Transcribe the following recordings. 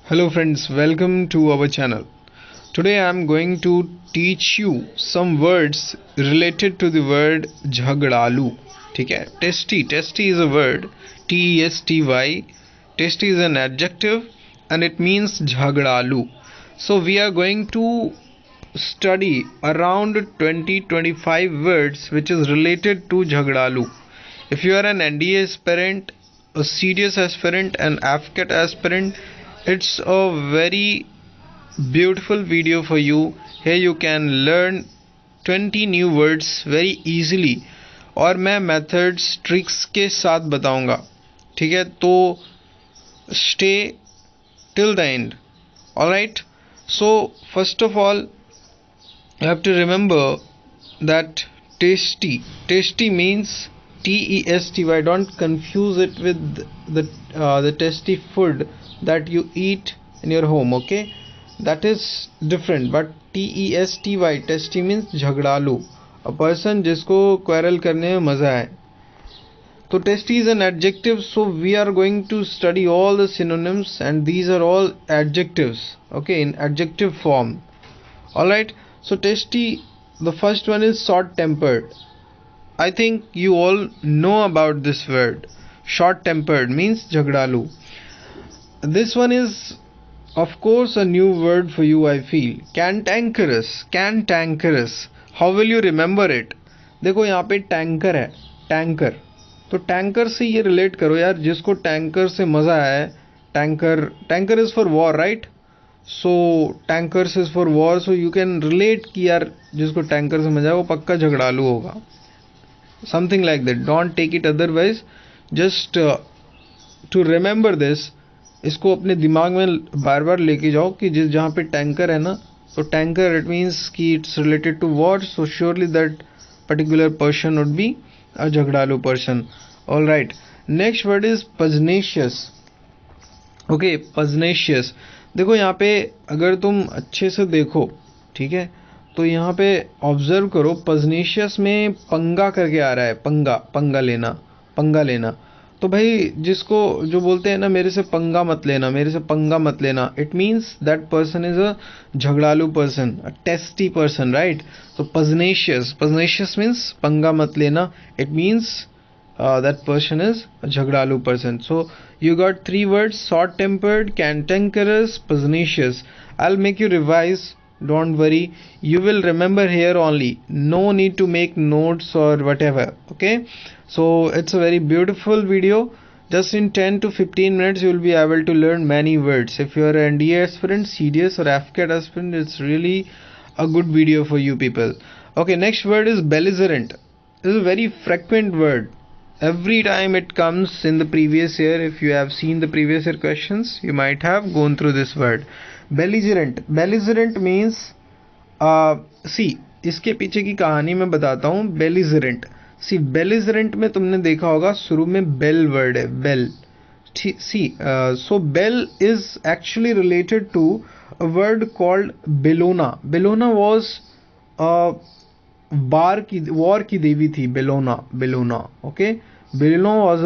Hello friends, welcome to our channel. Today I am going to teach you some words related to the word झगड़ालू. ठीक है, testy is a word, TESTY. Testy is an adjective and it means झगड़ालू. So we are going to study around 20-25 words which is related to झगड़ालू. If you are an NDA aspirant, a serious aspirant, an AFCAT aspirant, it's a very beautiful video for you. Here you can learn 20 new words very easily और मैं methods tricks के साथ बताऊंगा. ठीक है, तो stay till the end. Alright, so first of all you have to remember that tasty means TESTY. Don't confuse it with the tasty food that you eat in your home. Okay, that is different. But TESTY, tasty means झगड़ालू, a person जिसको quarrel करने में मजा है. So tasty is an adjective, so we are going to study all the synonyms and these are all adjectives, okay, in adjective form. Alright, so tasty, the first one is short tempered. I think you all know about this word. Short tempered means झगड़ालू. This one is of course a new word for you, I feel. Cantankerous. How will you remember it? देखो यहाँ पे tanker है, tanker, तो tanker से ये relate करो यार, जिसको टैंकर से मजा है. Tanker is for war, right? So tankers is for war, so you can relate कि यार जिसको टैंकर से मजा है वो पक्का झगड़ालू होगा. Something like that. Don't take it otherwise. Just to remember this, इसको अपने दिमाग में बार बार लेके जाओ कि जिस जहाँ पे टैंकर है ना, तो टैंकर इट मीन्स कि it's related to war, so surely that particular person would be a झगड़ालू person. All right, next word is pugnacious. Okay, pugnacious. देखो यहाँ पे अगर तुम अच्छे से देखो, ठीक है, तो यहाँ पे ऑब्जर्व करो, पजनेशियस में पंगा करके आ रहा है. पंगा लेना. तो भाई जिसको जो बोलते हैं ना, मेरे से पंगा मत लेना, it means that person is a झगड़ालू पर्सन, अ टेस्टी पर्सन, राइट? तो पजनेशियस मीन्स पंगा मत लेना. It means that person is a झगड़ालू person. So you got 3 words: short tempered, cantankerous, pugnacious. I'll make you revise, don't worry, you will remember here only, no need to make notes or whatever. Okay, so it's a very beautiful video. Just in 10 to 15 minutes you will be able to learn many words. If you are an NDA aspirant, CDS or AFCAT aspirant, it's really a good video for you people. Okay, next word is belligerent. This is a very frequent word. Every time it comes in the previous year. If you have seen the previous year questions, you might have gone through this word. Belligerent means see, इसके पीछे की कहानी मैं बताता हूँ. belligerent में तुमने देखा होगा शुरू में बेल वर्ड है, bell. So bell is actually related to a word called Bellona. Bellona was war की देवी थी. बेलोना. ओके, बेलोना वॉज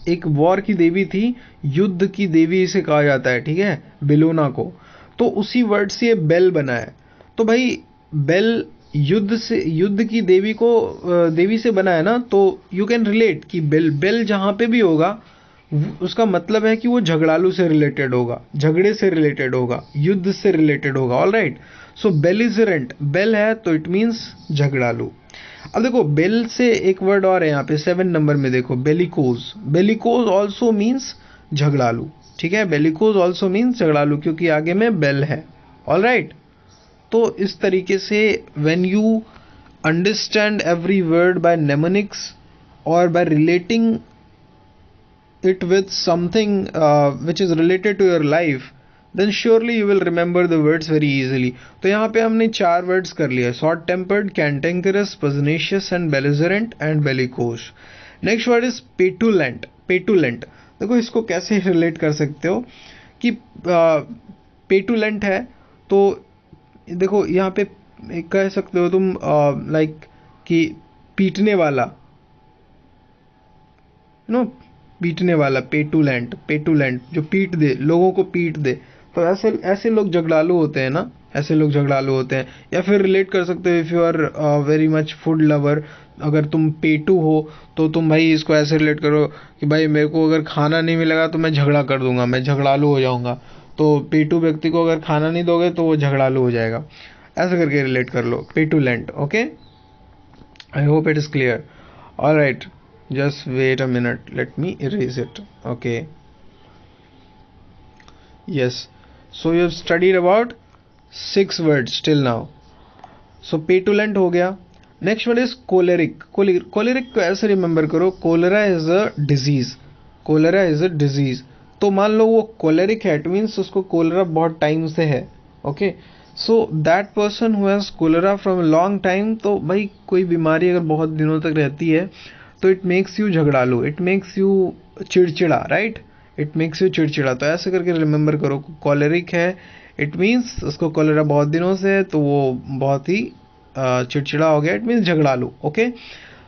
एक वॉर की देवी थी, युद्ध की देवी इसे कहा जाता है, ठीक है, बेलोना को. तो उसी वर्ड से ये बेल बना है. तो भाई बेल युद्ध की देवी से बना है ना, तो यू कैन रिलेट कि बेल जहां पे भी होगा उसका मतलब है कि वो झगड़ालू से रिलेटेड होगा, झगड़े से रिलेटेड होगा, युद्ध से रिलेटेड होगा. ऑल राइट, सो बेलिजरेंट, बेल है तो इट मीन्स झगड़ालू. अब देखो बेल से एक वर्ड और है यहाँ पे 7 नंबर में, देखो बेलिकोज ऑल्सो मीन्स झगड़ालू. ठीक है, बेलिकोज ऑल्सो मीन्स झगड़ालू, क्योंकि आगे में बेल है. ऑल राइट, तो इस तरीके से when you understand every word by mnemonics और by relating it with something which is related to your life, then surely you will remember the words very easily. तो यहाँ पे हमने 4 words कर लिया: short tempered, cantankerous, pugnacious and belligerent and bellicose. Next word is petulant. देखो इसको कैसे relate कर सकते हो कि पेटुलेंट है, तो देखो यहाँ पे कह सकते हो तुम लाइक कि पीटने वाला, नो, पीटने वाला, पेटुलेंट, पेटुलेंट जो पीट दे, लोगों को पीट दे। तो ऐसे ऐसे लोग झगड़ालू होते हैं ना, ऐसे लोग झगड़ालू होते हैं। या फिर रिलेट कर सकते हो, if you are very much food lover, अगर तुम पेटू हो तो तुम भाई इसको ऐसे रिलेट करो कि भाई मेरे को अगर खाना नहीं मिलेगा तो मैं झगड़ा कर दूंगा, मैं झगड़ालू हो जाऊंगा। तो पेटू व्यक्ति को अगर खाना नहीं दोगे तो वो झगड़ालू हो जाएगा। ऐसे करके रिलेट कर लो, petulant. Okay, I hope it is clear. Alright, just wait a minute, let me erase it. Okay, yes, so you have studied about 6 words till now. So petulant हो गया। Next word is choleric. Choleric को ऐसे remember करो, cholera is a disease, cholera is a disease. तो मान लो वो choleric है, इट मीन्स उसको कोलेरा बहुत टाइम से है। Okay, so that person who has cholera from long time, तो भाई कोई बीमारी अगर बहुत दिनों तक रहती है तो इट मेक्स यू झगड़ालू, इट मेक्स यू चिड़चिड़ा, राइट, इट मेक्स यू चिड़चिड़ा। तो ऐसे करके रिमेंबर करो, कॉलेरिक है इट मीन्स उसको कॉलेरा बहुत दिनों से है, तो वो बहुत ही चिड़चिड़ा हो गया, इट मीन्स झगड़ालू। Okay,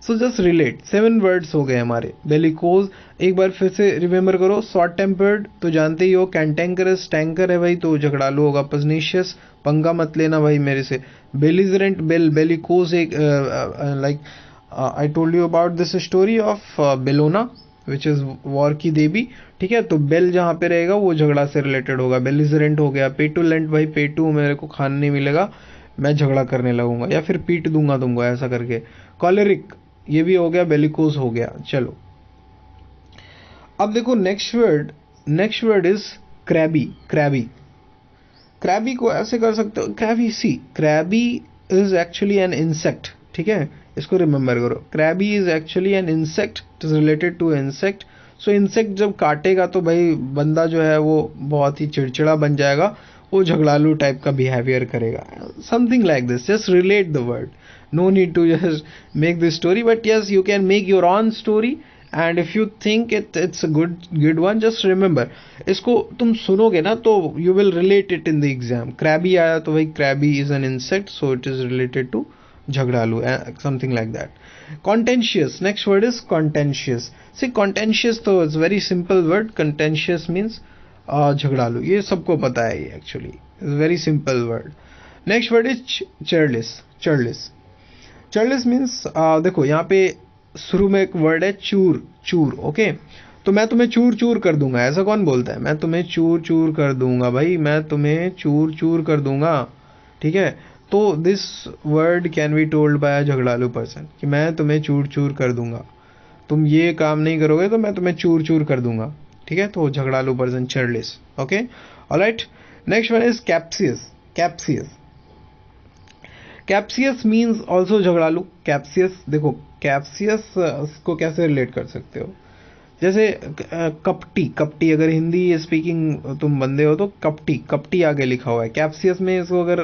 so just relate, 7 words हो गए हमारे। बेलिकोज एक बार फिर से रिमेंबर करो। शॉर्ट टेम्पर्ड तो जानते ही हो, कैंटेंकरस टैंकर है भाई तो झगड़ालू होगा। पजनीशियस पंगा मत लेना भाई मेरे से। बेलिजरेंट, बेलिकोज एक like I told you about this story of Bellona which is war की देवी। ठीक है, तो बेल जहाँ पे रहेगा वो झगड़ा से रिलेटेड होगा। बेलिजरेंट हो गया। पेटुलेंट, भाई पेटू मेरे को खाना नहीं मिलेगा, मैं झगड़ा करने लगूंगा या फिर पीट दूंगा तुमको, ऐसा करके। कॉलेरिक ये भी हो गया, बेलिकोस हो गया। चलो अब देखो next word, next word is crabby. Crabby, crabby को ऐसे कर सकते हो, crabby, see crabby is actually an insect. ठीक है, इसको रिमेंबर करो, crabby is actually an insect, it is related to insect. So insect जब काटेगा तो भाई बंदा जो है वो बहुत ही चिड़चिड़ा बन जाएगा, वो झगड़ालू टाइप का बिहेवियर करेगा, something like this. Just relate the word, no need to just make this story, but yes, you can make your own story, and if you think it's a good one, just remember इसको तुम सुनोगे ना तो you will relate it in the exam। Krabby आया तो भाई Krabby is an insect, so it is related to झगड़ालू, something like that। contentious, next word is contentious। see contentious तो it's very simple word, contentious means झगड़ालू, ये सबको पता है, ये actually is very simple word। next word is churlish। churlish, churlish means देखो यहाँ पे शुरू में एक वर्ड है चूर, चूर। ओके, तो मैं तुम्हें चूर चूर कर दूंगा, ऐसा कौन बोलता है? मैं तुम्हें चूर चूर कर दूंगा भाई, मैं तुम्हें चूर चूर कर दूंगा। ठीक है, तो this word can be told by a झगड़ालू पर्सन कि मैं तुम्हें चूर चूर कर दूंगा, तुम ये काम नहीं करोगे तो मैं तुम्हें चूर चूर कर दूंगा। ठीक है, तो झगड़ालू person churlish. Okay, alright, next one is captious. Captious, captious means also झगड़ालू। कैप्सियस देखो, कैप्सियस को कैसे रिलेट कर सकते हो, जैसे कपटी, कपटी अगर हिंदी स्पीकिंग तुम बंदे हो तो कपटी, कपटी आगे लिखा हुआ है। कैप्सियस में इसको अगर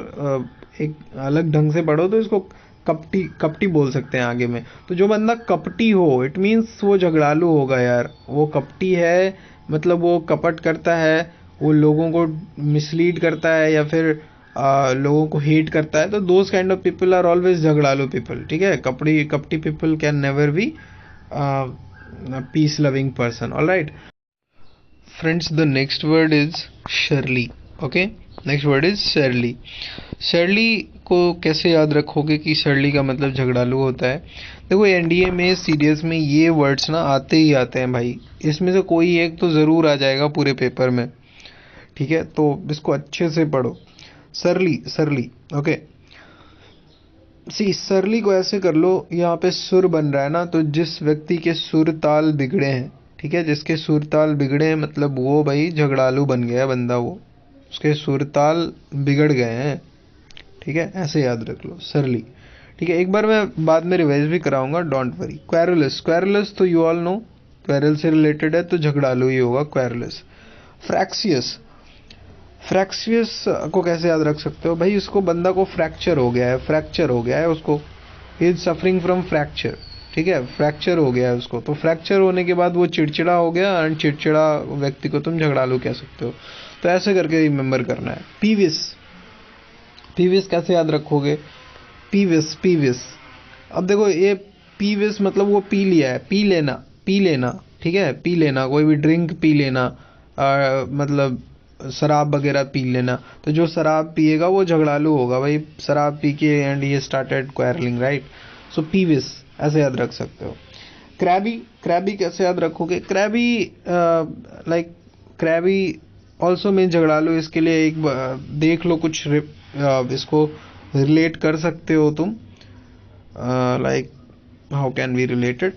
एक अलग ढंग से पढ़ो तो इसको कपटी, कपटी बोल सकते हैं आगे में। तो जो बंदा कपटी हो इट मीन्स वो झगड़ालू होगा यार, वो कपटी है मतलब वो कपट करता है, वो लोगों को मिसलीड करता है या फिर लोगों को हेट करता है, तो those kind of people are always झगड़ालू पीपल। ठीक है, कपटी कपटी people can never be peace loving person. Alright friends, the next word is surly. Okay, next word is surly. Surly को कैसे याद रखोगे कि शर्ली का मतलब झगड़ालू होता है? देखो एनडीए में, सीडीएस में ये वर्ड्स ना आते ही आते हैं भाई, इसमें से कोई एक तो ज़रूर आ जाएगा पूरे पेपर में। ठीक है, तो इसको अच्छे से पढ़ो। सरली, सरली। ओके, सी सरली को ऐसे कर लो, यहाँ पे सुर बन रहा है ना, तो जिस व्यक्ति के सुर ताल बिगड़े हैं, ठीक है, जिसके सुर ताल बिगड़े हैं मतलब वो भाई झगड़ालू बन गया है बंदा, वो उसके सुर ताल बिगड़ गए हैं। ठीक है, ऐसे याद रख लो सरली। ठीक है, एक बार मैं बाद में रिवाइज भी कराऊंगा, डोंट वरी। क्वेरुलस, क्वेरुलस तो यू ऑल नो क्वेरल से रिलेटेड है तो झगड़ालू ही होगा क्वेरुलस। फ्रैक्सियस, फ्रैक्सियस को कैसे याद रख सकते हो भाई, उसको बंदा को फ्रैक्चर हो गया है, फ्रैक्चर हो गया है उसको, he is suffering from fracture. ठीक है, फ्रैक्चर हो गया है उसको, तो फ्रैक्चर होने के बाद वो चिड़चिड़ा हो गया, एंड चिड़चिड़ा व्यक्ति को तुम झगड़ालू कह सकते हो। तो ऐसे करके रिमेंबर करना है। पीविस, पीविस कैसे याद रखोगे? पीविस, पीविस, अब देखो ये पीविस मतलब वो पी लिया है, पी लेना, पी लेना। ठीक है, पी लेना, कोई भी ड्रिंक पी लेना, मतलब शराब वगैरह पी लेना। तो जो शराब पिएगा वो झगड़ालू होगा भाई, शराब पी के एंड ये स्टार्टेड क्वारलिंग, राइट। सो पीविस ऐसे याद रख सकते हो। क्रैबी, क्रैबी कैसे याद रखोगे? Krabby like Krabby also mean झगड़ालू। इसके लिए एक देख लो कुछ इसको रिलेट कर सकते हो तुम। Like how can we related,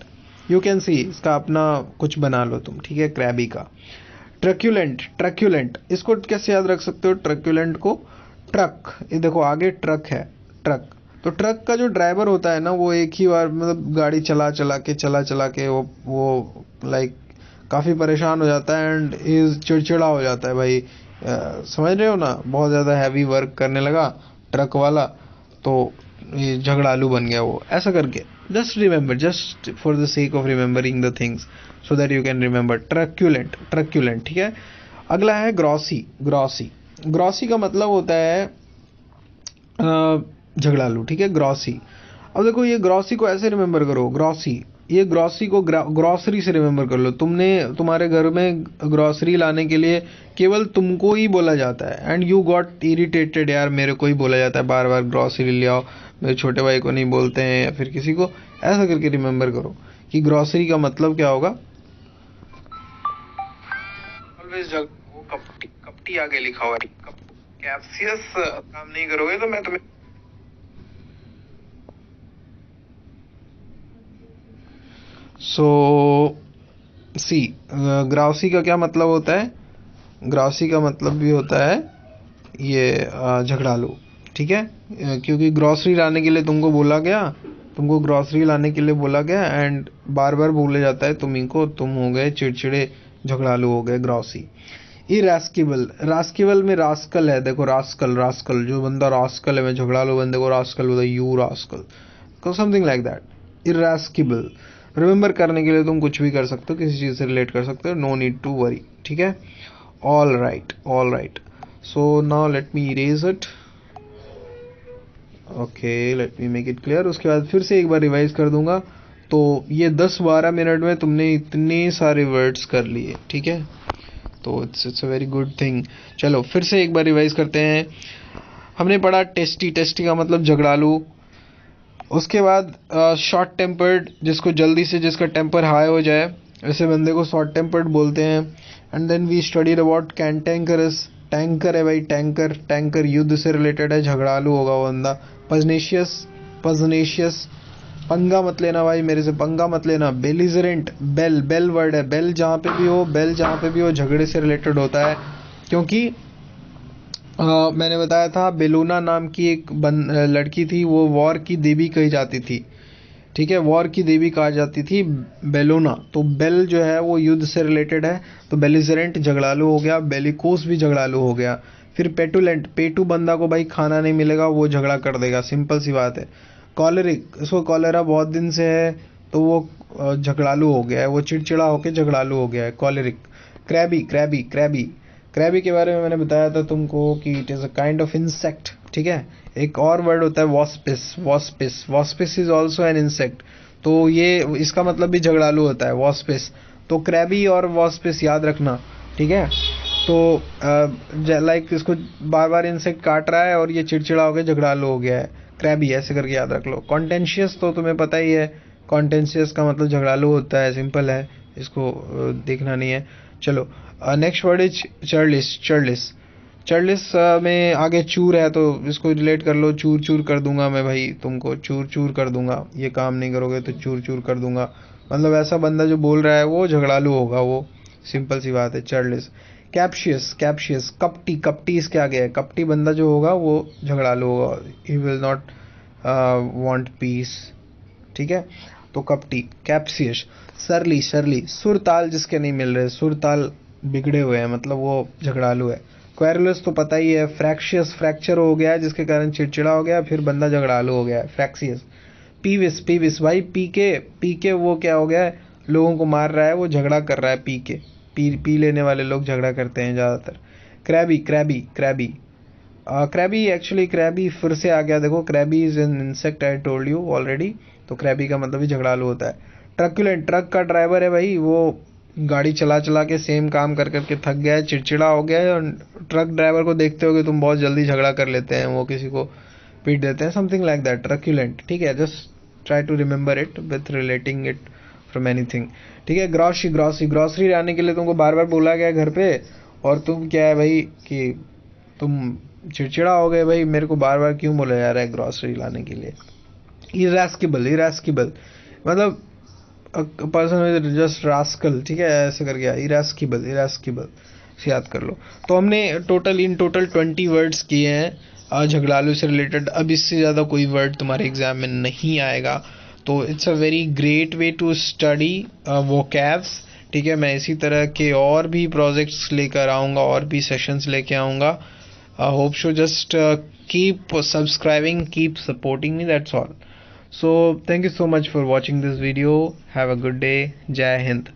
you can see, इसका अपना कुछ बना लो तुम, ठीक है, क्रैबी का। ट्रक्यूलेंट, ट्रक्यूलेंट इसको कैसे याद रख सकते हो? ट्रक्यूलेंट को ट्रक, ये देखो आगे ट्रक है, ट्रक। तो ट्रक का जो ड्राइवर होता है ना, वो एक ही बार मतलब गाड़ी चला चला के वो लाइक काफ़ी परेशान हो जाता है एंड इज चिड़चिड़ा हो जाता है भाई। समझ रहे हो ना, बहुत ज़्यादा हैवी वर्क करने लगा ट्रक वाला, तो ये झगड़ालू बन गया वो, ऐसा करके। Just remember, just for the sake of remembering the things, so that you can remember. ट्रक्यूलेंट, ट्रक्यूलेंट, ठीक है। अगला है ग्रॉसी, ग्रॉसी। ग्रॉसी का मतलब होता है झगड़ालू, ठीक है, ग्रॉसी। अब देखो ये ग्रॉसी को ऐसे रिमेंबर करो, ग्रॉसी, ये ग्रॉसी को ग्रॉसरी से रिमेंबर कर लो। तुम्हारे घर में ग्रॉसरी लाने के लिए केवल तुमको ही बोला जाता है एंड यू गॉट इरिटेटेड, यार मेरे को ही बोला जाता है बार बार ग्रॉसरी ले आओ, मेरे छोटे भाई को नहीं बोलते हैं या फिर किसी को, ऐसा करके रिमेंबर करो कि ग्रॉसरी का मतलब क्या होगा। ऑलवेज वो कपटी, कपटी आगे लिखा हुआ है, कैप्सियस काम नहीं करोगे तो मैं तुम्हें। सो सी, ग्राउसी का क्या मतलब होता है? ग्राउसी का मतलब भी होता है ये झगड़ालू, ठीक है। क्योंकि ग्रॉसरी लाने के लिए तुमको बोला गया, तुमको ग्रॉसरी लाने के लिए बोला गया एंड बार बार बोले जाता है तुम्ही को, तुम हो गए चिड़चिड़े, झगड़ालू हो गए, ग्रॉसी। इरेस्किबल, रास्किबल में रास्कल है, देखो रास्कल, रास्कल जो बंदा रास्कल है, मैं झगड़ालू बंदे को रास्कल बोलता, you rascal, something like that. Irascible remember करने के लिए तुम कुछ भी कर सकते हो, किसी चीज़ से रिलेट कर सकते हो, नो नीड टू वरी, ठीक है। All right, all right. So now let me erase it, okay, let me make it clear. उसके बाद फिर से एक बार रिवाइज कर दूंगा। तो ये 10-12 मिनट में तुमने इतने सारे वर्ड्स कर लिए, ठीक है, तो it's a very good thing. चलो फिर से एक बार रिवाइज करते हैं। हमने पढ़ा टेस्टी, टेस्टी का मतलब झगड़ालू। उसके बाद शॉर्ट टेम्पर्ड, जिसको जल्दी से, जिसका टेम्पर हाई हो जाए, ऐसे बंदे को शॉर्ट टेम्पर्ड बोलते हैं। And then we studied about cantankerous, tanker है भाई, टैंकर, टैंकर युद्ध से रिलेटेड है, झगड़ालू होगा वो बंदा। पजनेशियस, पजनेशियस, पंगा मत लेना भाई मेरे से, पंगा मत लेना। बेलिजरेंट, बेल, बेल वर्ड है, बेल जहाँ पे भी हो, बेल जहाँ पे भी हो झगड़े से रिलेटेड होता है। क्योंकि मैंने बताया था बेलूना नाम की एक लड़की थी, वो वॉर की देवी कही जाती थी, ठीक है, वॉर की देवी कहा जाती थी बेलूना। तो बेल जो है वो युद्ध से रिलेटेड है, तो बेलिजरेंट झगड़ालू हो गया, बेलिकोस भी झगड़ालू हो गया। फिर पेटुलेंट, पेटू बंदा को भाई खाना नहीं मिलेगा, वो झगड़ा कर देगा, सिंपल सी बात है। कॉलरिक, उसको कॉलेरा बहुत दिन से है, तो वो झगड़ालू हो गया है, वो चिड़चिड़ा होकर झगड़ालू हो गया है, कॉलरिक। क्रैबी, क्रैबी, क्रैबी, क्रैबी के बारे में मैंने बताया था तुमको कि it is a kind of insect, ठीक है। एक और वर्ड होता है वॉस्पिस, वॉस्पिस, वॉस्पिस इज ऑल्सो एन इंसेक्ट, तो ये इसका मतलब भी झगड़ालू होता है, वॉस्पिस। तो क्रैबी और वॉस्पिस याद रखना, ठीक है। तो लाइक इसको बार बार इंसेक्ट काट रहा है और ये चिड़चिड़ा हो गया, झगड़ालू हो गया है, क्रैबी, ऐसे करके याद रख लो। कॉन्टेंशियस तो तुम्हें पता ही है, कॉन्टेंशियस का मतलब झगड़ालू होता है, सिंपल है, इसको देखना नहीं है। चलो नेक्स्ट वर्ड इज चर्लिस, चर्लिस, चर्लिस में आगे चूर है, तो इसको रिलेट कर लो, चूर चूर कर दूंगा मैं भाई तुमको, चूर चूर कर दूंगा, ये काम नहीं करोगे तो चूर चूर कर दूंगा, मतलब ऐसा बंदा जो बोल रहा है वो झगड़ालू होगा, वो सिंपल सी बात है, चर्लिस। कैप्शियस, कैप्शियस, कपटी, कपटी इसके आगे है, कपटी बंदा जो होगा वो झगड़ालू होगा, he will not want piece, ठीक है, तो कपटी। कैप्सियस, सरली, सरली, सुर ताल जिसके नहीं मिल रहे, सुर ताल बिगड़े हुए हैं, मतलब वो झगड़ालू है। क्वेरुलस तो पता ही है, फ्रैक्शियस, फ्रैक्चर हो गया है जिसके कारण चिड़चिड़ा हो गया, फिर बंदा झगड़ालू हो गया है, फ्रैक्सियस। पीविस, पीविस भाई, पीके, पीके वो क्या हो गया है, लोगों को मार रहा है, वो झगड़ा कर रहा है, पीके, पी लेने वाले लोग झगड़ा करते हैं ज़्यादातर। Krabby, crabby, crabby, Krabby, actually Krabby फिर से आ गया, देखो Krabby is an insect, I told you already, तो क्रैबी का मतलब ही झगड़ालू होता है। ट्रक्यूलेंट, ट्रक का ड्राइवर है भाई, वो गाड़ी चला चला के सेम काम कर करके थक गया है, चिड़चिड़ा हो गया है, और ट्रक ड्राइवर को देखते हो कि तुम बहुत जल्दी झगड़ा कर लेते हैं, वो किसी को पीट देते हैं, समथिंग लाइक दैट, ट्रक्यूलेंट। ठीक है, just try to remember it with relating it from anything. ठीक है, ग्रॉसरी ग्रॉसरी ग्रॉसरी लाने के लिए तुमको बार बार बोला गया घर पे, और तुम क्या है भाई कि तुम चिड़चिड़ा हो गए, भाई मेरे को बार बार क्यों बोला जा रहा है ग्रॉसरी लाने के लिए। इरेस्केबल, इरेस्केबल मतलब पर्सन जस्ट रास्कल। ठीक है, ऐसे कर गया, इरेस्केबल, इरेस्केबल से याद कर लो। तो हमने इन टोटल 20 वर्ड्स किए हैं झगड़ालू से रिलेटेड। अब इससे ज़्यादा कोई वर्ड तुम्हारे एग्जाम में नहीं आएगा, तो it's a very great way to study vocabs. ठीक है, मैं इसी तरह के और भी प्रोजेक्ट्स लेकर आऊँगा, और भी सेशंस लेके आऊँगा। Hope so, just keep subscribing, keep supporting me, that's all. So thank you so much for watching this video. Have a good day. Jai Hind.